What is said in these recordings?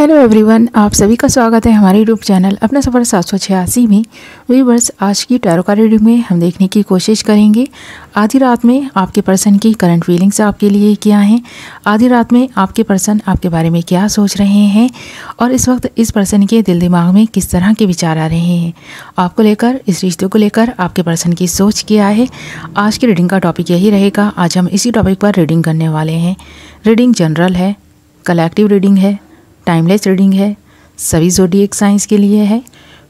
Hello everyone, आप सभी का स्वागत है हमारे यूट्यूब चैनल अपना सफ़र 786 में। व्यूअर्स, आज की टैरो कार्ड रीडिंग में हम देखने की कोशिश करेंगे आधी रात में आपके पर्सन की करंट फीलिंग्स आपके लिए क्या हैं, आधी रात में आपके पर्सन आपके बारे में क्या सोच रहे हैं और इस वक्त इस पर्सन के दिल दिमाग में किस तरह के विचार आ रहे हैं आपको लेकर, इस रिश्ते को लेकर आपके पर्सन की सोच क्या है। आज की रीडिंग का टॉपिक यही रहेगा। आज हम इसी टॉपिक पर रीडिंग करने वाले हैं। रीडिंग जनरल है, कलेक्टिव रीडिंग है, टाइमलेस रीडिंग है, सभी ज़ोडिएक साइंस के लिए है।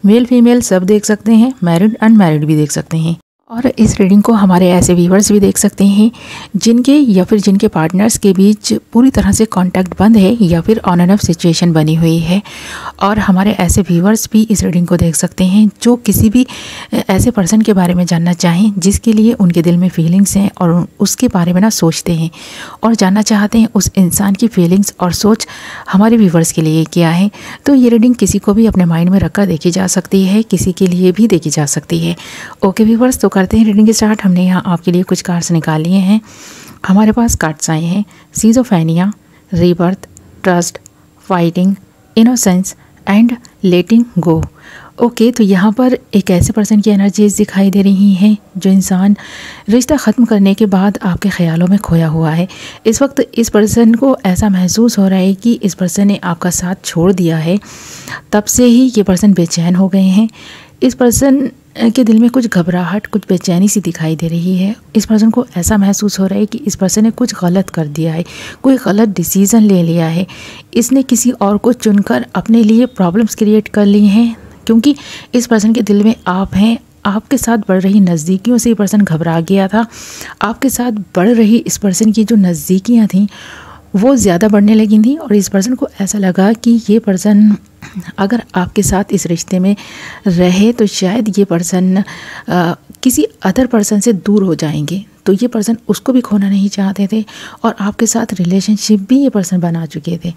मेल फीमेल सब देख सकते हैं, मैरिड अनमैरिड भी देख सकते हैं। और इस रीडिंग को हमारे ऐसे व्यूवर्स भी देख सकते हैं जिनके या फिर जिनके पार्टनर्स के बीच पूरी तरह से कांटेक्ट बंद है या फिर ऑन एंड ऑफ सिचुएशन बनी हुई है। और हमारे ऐसे व्यूवर्स भी इस रीडिंग को देख सकते हैं जो किसी भी ऐसे पर्सन के बारे में जानना चाहें जिसके लिए उनके दिल में फीलिंग्स हैं और उसके बारे में ना सोचते हैं और जानना चाहते हैं उस इंसान की फीलिंग्स और सोच हमारे व्यूवर्स के लिए क्या है। तो ये रीडिंग किसी को भी अपने माइंड में रखकर देखी जा सकती है, किसी के लिए भी देखी जा सकती है। ओके व्यूवर्स, तो करते हैं रीडिंग स्टार्ट। हमने यहाँ आपके लिए कुछ कार्ड्स निकाल लिए हैं। हमारे पास कार्ड्स आए हैं schizophrenia, rebirth, trust, fighting, innocence and letting go. Okay, तो यहाँ पर एक ऐसे पर्सन की एनर्जीज दिखाई दे रही हैं जो इंसान रिश्ता ख़त्म करने के बाद आपके ख्यालों में खोया हुआ है। इस वक्त इस पर्सन को ऐसा महसूस हो रहा है कि इस पर्सन ने आपका साथ छोड़ दिया है, तब से ही ये पर्सन बेचैन हो गए हैं। इस पर्सन के दिल में कुछ घबराहट, कुछ बेचैनी सी दिखाई दे रही है। इस पर्सन को ऐसा महसूस हो रहा है कि इस पर्सन ने कुछ गलत कर दिया है, कोई गलत डिसीज़न ले लिया है। इसने किसी और को चुनकर अपने लिए प्रॉब्लम्स क्रिएट कर ली हैं क्योंकि इस पर्सन के दिल में आप हैं। आपके साथ बढ़ रही नज़दीकियों से ये पर्सन घबरा गया था। आपके साथ बढ़ रही इस पर्सन की जो नज़दीकियाँ थीं वो ज़्यादा बढ़ने लगी थी और इस पर्सन को ऐसा लगा कि ये पर्सन अगर आपके साथ इस रिश्ते में रहे तो शायद ये पर्सन किसी अदर पर्सन से दूर हो जाएंगे। तो ये पर्सन उसको भी खोना नहीं चाहते थे और आपके साथ रिलेशनशिप भी ये पर्सन बना चुके थे।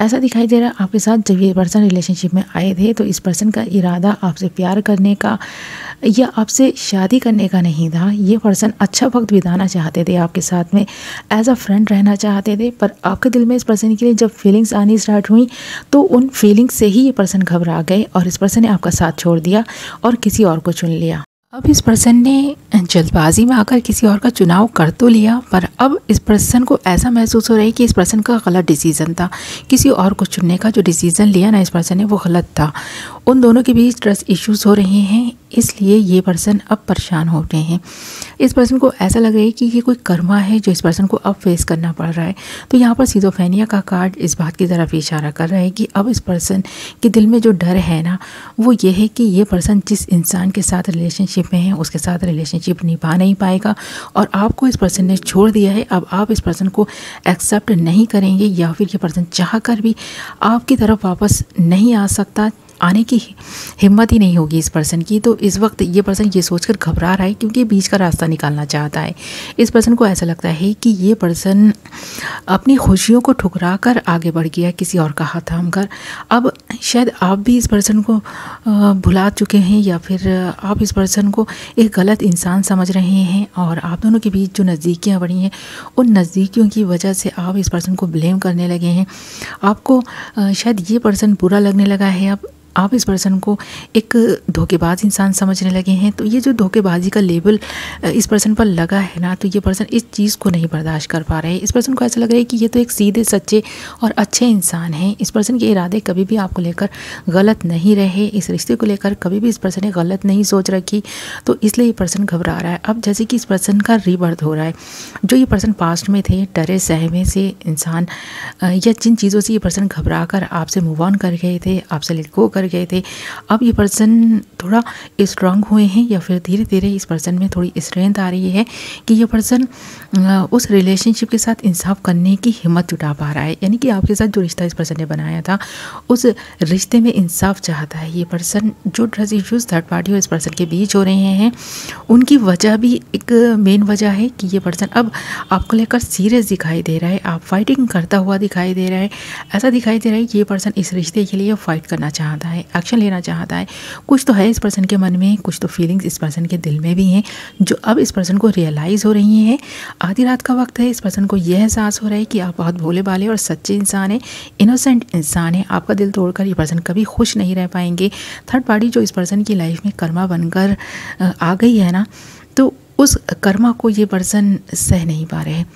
ऐसा दिखाई दे रहा है आपके साथ जब ये पर्सन रिलेशनशिप में आए थे तो इस पर्सन का इरादा आपसे प्यार करने का या आपसे शादी करने का नहीं था। ये पर्सन अच्छा वक्त बिताना चाहते थे आपके साथ में, एज अ फ्रेंड रहना चाहते थे। पर आपके दिल में इस पर्सन के लिए जब फीलिंग्स आनी स्टार्ट हुई तो उन फीलिंग्स से ही ये पर्सन घबरा गए और इस पर्सन ने आपका साथ छोड़ दिया और किसी और को चुन लिया। अब इस पर्सन ने जल्दबाजी में आकर किसी और का चुनाव कर तो लिया, पर अब इस पर्सन को ऐसा महसूस हो रहा है कि इस पर्सन का गलत डिसीज़न था। किसी और को चुनने का जो डिसीज़न लिया ना इस पर्सन ने वो गलत था। उन दोनों के बीच ट्रस्ट इश्यूज़ हो रहे हैं, इसलिए ये पर्सन अब परेशान हो रहे हैं। इस पर्सन को ऐसा लग रहा है कि ये कोई कर्मा है जो इस पर्सन को अब फेस करना पड़ रहा है। तो यहाँ पर सिज़ोफ्रेनिया का कार्ड इस बात की तरफ इशारा कर रहा है कि अब इस पर्सन के दिल में जो डर है ना वो ये है कि ये पर्सन जिस इंसान के साथ रिलेशनशिप में है उसके साथ रिलेशनशिप निभा नहीं पाएगा और आपको इस पर्सन ने छोड़ दिया है। अब आप इस पर्सन को एक्सेप्ट नहीं करेंगे या फिर ये पर्सन चाह कर भी आपकी तरफ वापस नहीं आ सकता, आने की हिम्मत ही नहीं होगी इस पर्सन की। तो इस वक्त ये पर्सन ये सोचकर घबरा रहा है क्योंकि बीच का रास्ता निकालना चाहता है। इस पर्सन को ऐसा लगता है कि ये पर्सन अपनी खुशियों को ठुकरा कर आगे बढ़ गया किसी और का हाथ थाम कर। अब शायद आप भी इस पर्सन को भुला चुके हैं या फिर आप इस पर्सन को एक गलत इंसान समझ रहे हैं और आप दोनों के बीच जो नज़दीकियाँ बढ़ी हैं उन नज़दीकियों की वजह से आप इस पर्सन को ब्लेम करने लगे हैं। आपको शायद ये पर्सन बुरा लगने लगा है। अब आप इस पर्सन को एक धोखेबाज इंसान समझने लगे हैं। तो ये जो धोखेबाजी का लेबल इस पर्सन पर लगा है ना, तो ये पर्सन इस चीज़ को नहीं बर्दाश्त कर पा रहे हैं। इस पर्सन को ऐसा लग रहा है कि ये तो एक सीधे सच्चे और अच्छे इंसान हैं। इस पर्सन के इरादे कभी भी आपको लेकर गलत नहीं रहे, इस रिश्ते को लेकर कभी भी इस पर्सन ने गलत नहीं सोच रखी। तो इसलिए ये पर्सन घबरा रहा है। अब जैसे कि इस पर्सन का रीबर्थ हो रहा है। जो ये पर्सन पास्ट में थे, डरे सहमे से इंसान या जिन चीज़ों से ये पर्सन घबरा कर आपसे मूव ऑन कर गए थे, आपसे लेट गो गए थे, अब ये पर्सन थोड़ा स्ट्रांग हुए हैं या फिर धीरे धीरे इस पर्सन में थोड़ी स्ट्रेंथ आ रही है कि ये पर्सन उस रिलेशनशिप के साथ इंसाफ करने की हिम्मत जुटा पा रहा है। यानी कि आपके साथ जो रिश्ता इस पर्सन ने बनाया था उस रिश्ते में इंसाफ चाहता है। ये पर्सन जो ट्रस्ट इश्यूज़ थर्ड पार्टी और इस पर्सन के बीच हो रहे हैं, उनकी वजह भी एक मेन वजह है कि ये पर्सन अब आपको लेकर सीरियस दिखाई दे रहा है, आप फाइटिंग करता हुआ दिखाई दे रहा है। ऐसा दिखाई दे रहा है कि ये पर्सन इस रिश्ते के लिए फाइट करना चाहता है, एक्शन लेना चाहता है। कुछ तो है इस पर्सन के मन में, कुछ तो फीलिंग्स इस पर्सन के दिल में भी हैं जो अब इस पर्सन को रियलाइज़ हो रही हैं। आधी रात का वक्त है, इस पर्सन को यह एहसास हो रहा है कि आप बहुत भोले भाले और सच्चे इंसान हैं, इनोसेंट इंसान है। आपका दिल तोड़कर ये पर्सन कभी खुश नहीं रह पाएंगे। थर्ड पार्टी जो इस पर्सन की लाइफ में कर्मा बनकर आ गई है ना, तो उस कर्मा को ये पर्सन सह नहीं पा रहे हैं।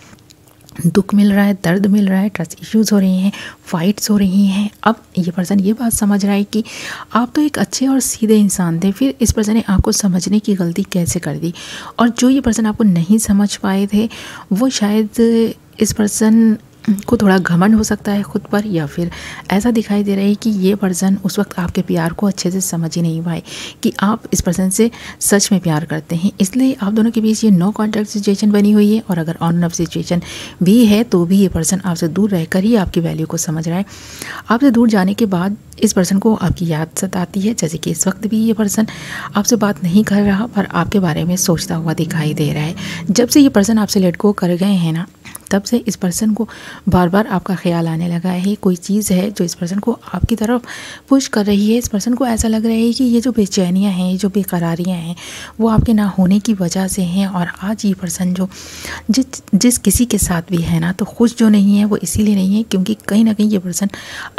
दुख मिल रहा है, दर्द मिल रहा है, ट्रस्ट इश्यूज़ हो रही हैं, फाइट्स हो रही हैं। अब ये पर्सन ये बात समझ रहा है कि आप तो एक अच्छे और सीधे इंसान थे, फिर इस पर्सन ने आपको समझने की गलती कैसे कर दी। और जो ये पर्सन आपको नहीं समझ पाए थे, वो शायद इस पर्सन को थोड़ा घमंड हो सकता है खुद पर, या फिर ऐसा दिखाई दे रहा है कि ये पर्सन उस वक्त आपके प्यार को अच्छे से समझ ही नहीं पाए कि आप इस पर्सन से सच में प्यार करते हैं। इसलिए आप दोनों के बीच ये नो कॉन्टैक्ट सिचुएशन बनी हुई है। और अगर ऑन ऑफ सिचुएशन भी है तो भी ये पर्सन आपसे दूर रहकर ही आपकी वैल्यू को समझ रहा है। आपसे दूर जाने के बाद इस पर्सन को आपकी याद सताती है, जैसे कि इस वक्त भी ये पर्सन आपसे बात नहीं कर रहा पर आपके बारे में सोचता हुआ दिखाई दे रहा है। जब से ये पर्सन आपसे लेट गो कर गए हैं ना, तब से इस पर्सन को बार बार आपका ख्याल आने लगा है। कोई चीज़ है जो इस पर्सन को आपकी तरफ पुश कर रही है। इस पर्सन को ऐसा लग रहा है कि ये जो बेचैनियाँ हैं, ये जो बेकरारियाँ हैं, वो आपके ना होने की वजह से हैं। और आज ये पर्सन जो जिस किसी के साथ भी है ना, तो खुश जो नहीं है वो इसीलिए नहीं है क्योंकि कहीं ना कहीं ये पर्सन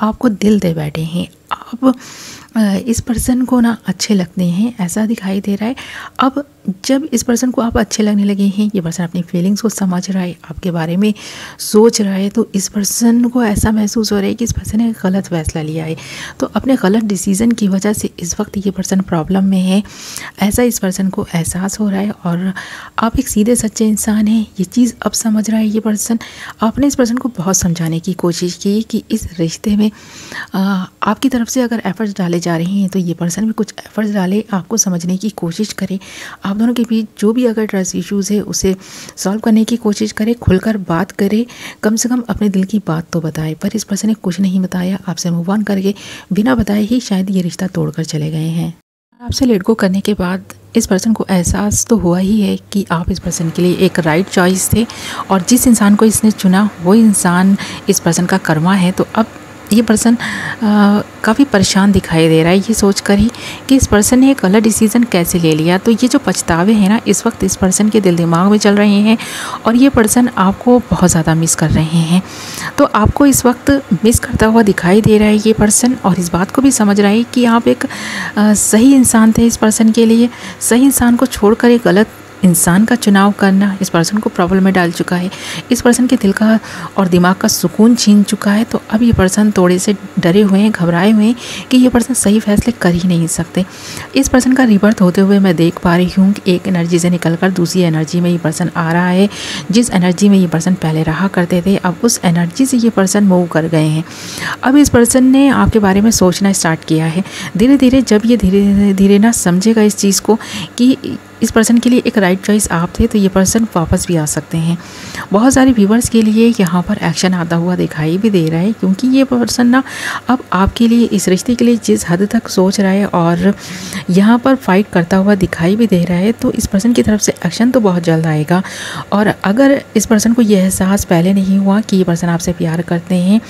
आपको दिल दे बैठे हैं। आप इस पर्सन को ना अच्छे लगते हैं, ऐसा दिखाई दे रहा है। अब जब इस पर्सन को आप अच्छे लगने लगे हैं, ये पर्सन अपनी फीलिंग्स को समझ रहा है, आपके बारे में सोच रहा है, तो इस पर्सन को ऐसा महसूस हो रहा है कि इस पर्सन ने गलत फैसला लिया है। तो अपने गलत डिसीज़न की वजह से इस वक्त ये पर्सन प्रॉब्लम में है, ऐसा इस पर्सन को एहसास हो रहा है। और आप एक सीधे सच्चे इंसान हैं, ये चीज़ अब समझ रहा है ये पर्सन। आपने इस पर्सन को बहुत समझाने की कोशिश की कि इस रिश्ते में आपकी तरफ से अगर एफर्ट्स डाले जा रहे हैं तो ये पर्सन भी कुछ एफर्ट्स डाले, आपको समझने की कोशिश करे। आप दोनों के बीच जो भी अगर ट्रस्ट इश्यूज़ है उसे सॉल्व करने की कोशिश करे, खुलकर बात करे, कम से कम अपने दिल की बात तो बताए। पर इस पर्सन ने कुछ नहीं बताया, आपसे मूव ऑन करके बिना बताए ही शायद ये रिश्ता तोड़कर चले गए हैं। आपसे लेट गो करने के बाद इस पर्सन को एहसास तो हुआ ही है कि आप इस पर्सन के लिए एक राइट चॉइस थे और जिस इंसान को इसने चुना वो इंसान इस पर्सन का कर्मा है। तो अब ये पर्सन काफ़ी परेशान दिखाई दे रहा है ये सोचकर ही कि इस पर्सन ने एक गलत डिसीज़न कैसे ले लिया। तो ये जो पछतावे हैं ना, इस वक्त इस पर्सन के दिल दिमाग में चल रहे हैं और ये पर्सन आपको बहुत ज़्यादा मिस कर रहे हैं। तो आपको इस वक्त मिस करता हुआ दिखाई दे रहा है ये पर्सन, और इस बात को भी समझ रहा है कि आप एक सही इंसान थे इस पर्सन के लिए। सही इंसान को छोड़कर एक गलत इंसान का चुनाव करना इस पर्सन को प्रॉब्लम में डाल चुका है, इस पर्सन के दिल का और दिमाग का सुकून छीन चुका है। तो अब ये पर्सन थोड़े से डरे हुए हैं, घबराए हुए हैं कि ये पर्सन सही फैसले कर ही नहीं सकते। इस पर्सन का रिबर्थ होते हुए मैं देख पा रही हूँ कि एक एनर्जी से निकलकर दूसरी एनर्जी में ये पर्सन आ रहा है। जिस एनर्जी में ये पर्सन पहले रहा करते थे, अब उस एनर्जी से ये पर्सन मूव कर गए हैं। अब इस पर्सन ने आपके बारे में सोचना स्टार्ट किया है। धीरे धीरे जब ये धीरे धीरे ना समझेगा इस चीज़ को कि इस पर्सन के लिए एक राइट चॉइस आप थे, तो ये पर्सन वापस भी आ सकते हैं। बहुत सारे व्यूवर्स के लिए यहाँ पर एक्शन आता हुआ दिखाई भी दे रहा है क्योंकि ये पर्सन ना अब आपके लिए, इस रिश्ते के लिए जिस हद तक सोच रहा है और यहाँ पर फाइट करता हुआ दिखाई भी दे रहा है, तो इस पर्सन की तरफ से एक्शन तो बहुत जल्द आएगा। और अगर इस पर्सन को यह एहसास पहले नहीं हुआ कि ये पर्सन आपसे प्यार करते हैं,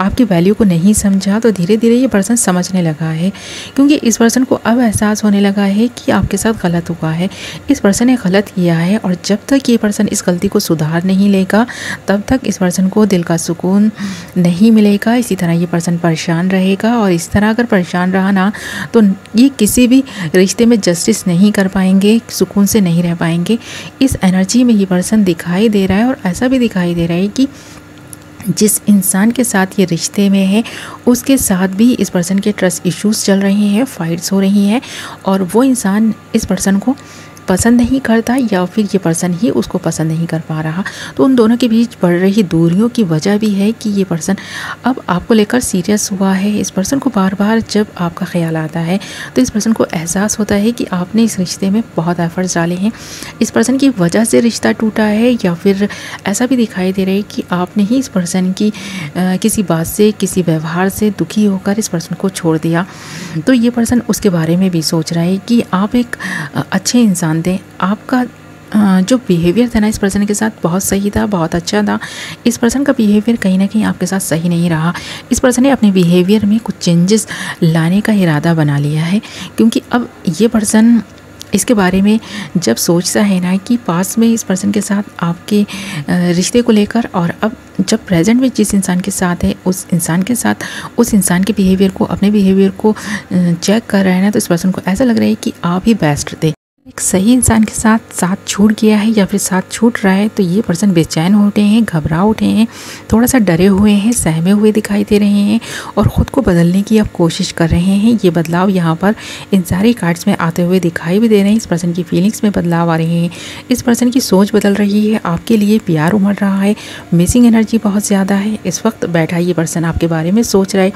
आपकी वैल्यू को नहीं समझा, तो धीरे धीरे ये पर्सन समझने लगा है क्योंकि इस पर्सन को अब एहसास होने लगा है कि आपके साथ गलत हुआ है, इस पर्सन ने गलत किया है। और जब तक ये पर्सन इस गलती को सुधार नहीं लेगा तब तक इस पर्सन को दिल का सुकून नहीं मिलेगा। इसी तरह ये पर्सन परेशान रहेगा और इस तरह अगर परेशान रहा ना तो ये किसी भी रिश्ते में जस्टिस नहीं कर पाएंगे, सुकून से नहीं रह पाएंगे। इस एनर्जी में ये पर्सन दिखाई दे रहा है और ऐसा भी दिखाई दे रहा है कि जिस इंसान के साथ ये रिश्ते में है उसके साथ भी इस पर्सन के ट्रस्ट इश्यूज़ चल रहे हैं, फाइट्स हो रही हैं और वो इंसान इस पर्सन को पसंद नहीं करता या फिर ये पर्सन ही उसको पसंद नहीं कर पा रहा। तो उन दोनों के बीच बढ़ रही दूरियों की वजह भी है कि ये पर्सन अब आपको लेकर सीरियस हुआ है। इस पर्सन को बार बार जब आपका ख्याल आता है तो इस पर्सन को एहसास होता है कि आपने इस रिश्ते में बहुत एफर्ट्स डाले हैं, इस पर्सन की वजह से रिश्ता टूटा है, या फिर ऐसा भी दिखाई दे रहा है कि आपने ही इस पर्सन की किसी बात से, किसी व्यवहार से दुखी होकर इस पर्सन को छोड़ दिया। तो ये पर्सन उसके बारे में भी सोच रहा है कि आप एक अच्छे इंसान थे, आपका जो बिहेवियर था ना इस पर्सन के साथ बहुत सही था, बहुत अच्छा था। इस पर्सन का बिहेवियर कहीं ना कहीं आपके साथ सही नहीं रहा। इस पर्सन ने अपने बिहेवियर में कुछ चेंजेस लाने का इरादा बना लिया है, क्योंकि अब ये पर्सन इसके बारे में जब सोचता है ना कि पास में इस पर्सन के साथ आपके रिश्ते को लेकर, और अब जब प्रेजेंट में जिस इंसान के साथ है उस इंसान के साथ उस इंसान के बिहेवियर को, अपने बिहेवियर को चेक कर रहे हैं ना, तो इस पर्सन को ऐसा लग रहा है कि आप ही बेस्ट थे। एक सही इंसान के साथ छूट गया है या फिर साथ छूट रहा है, तो ये पर्सन बेचैन हो उठे हैं, घबरा उठे हैं, थोड़ा सा डरे हुए हैं, सहमे हुए दिखाई दे रहे हैं और ख़ुद को बदलने की अब कोशिश कर रहे हैं। ये बदलाव यहाँ पर इन सारी कार्ड्स में आते हुए दिखाई भी दे रहे हैं। इस पर्सन की फीलिंग्स में बदलाव आ रहे हैं, इस पर्सन की सोच बदल रही है, आपके लिए प्यार उमड़ रहा है, मिसिंग एनर्जी बहुत ज़्यादा है। इस वक्त बैठा ये पर्सन आपके बारे में सोच रहा है,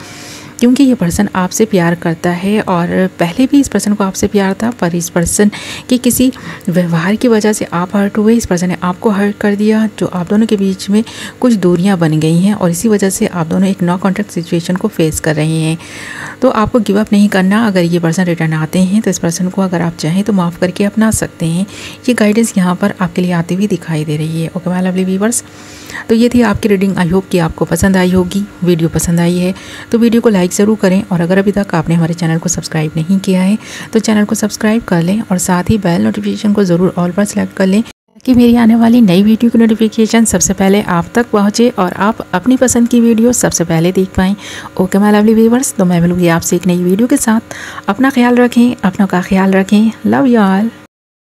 क्योंकि ये पर्सन आपसे प्यार करता है और पहले भी इस पर्सन को आपसे प्यार था, पर इस पर्सन के किसी व्यवहार की वजह से आप हर्ट हुए, इस पर्सन ने आपको हर्ट कर दिया, जो आप दोनों के बीच में कुछ दूरियां बन गई हैं और इसी वजह से आप दोनों एक नो कॉन्टैक्ट सिचुएशन को फेस कर रहे हैं। तो आपको गिव अप नहीं करना। अगर ये पर्सन रिटर्न आते हैं तो इस पर्सन को अगर आप चाहें तो माफ़ करके अपना सकते हैं। ये गाइडेंस यहाँ पर आपके लिए आती हुई दिखाई दे रही है। ओके माय लवली व्यूअर्स, तो ये थी आपकी रीडिंग। आई होप कि आपको पसंद आई होगी। वीडियो पसंद आई है तो वीडियो को लाइक ज़रूर करें, और अगर अभी तक आपने हमारे चैनल को सब्सक्राइब नहीं किया है तो चैनल को सब्सक्राइब कर लें और साथ ही बेल नोटिफिकेशन को ज़रूर ऑल पर सेलेक्ट कर लें, ताकि मेरी आने वाली नई वीडियो की नोटिफिकेशन सबसे पहले आप तक पहुँचे और आप अपनी पसंद की वीडियो सबसे पहले देख पाएँ। ओके माय लवली व्यूअर्स, तो मैं मिलूँगी आपसे एक नई वीडियो के साथ। अपना ख्याल रखें, अपनों का ख्याल रखें। Love you all.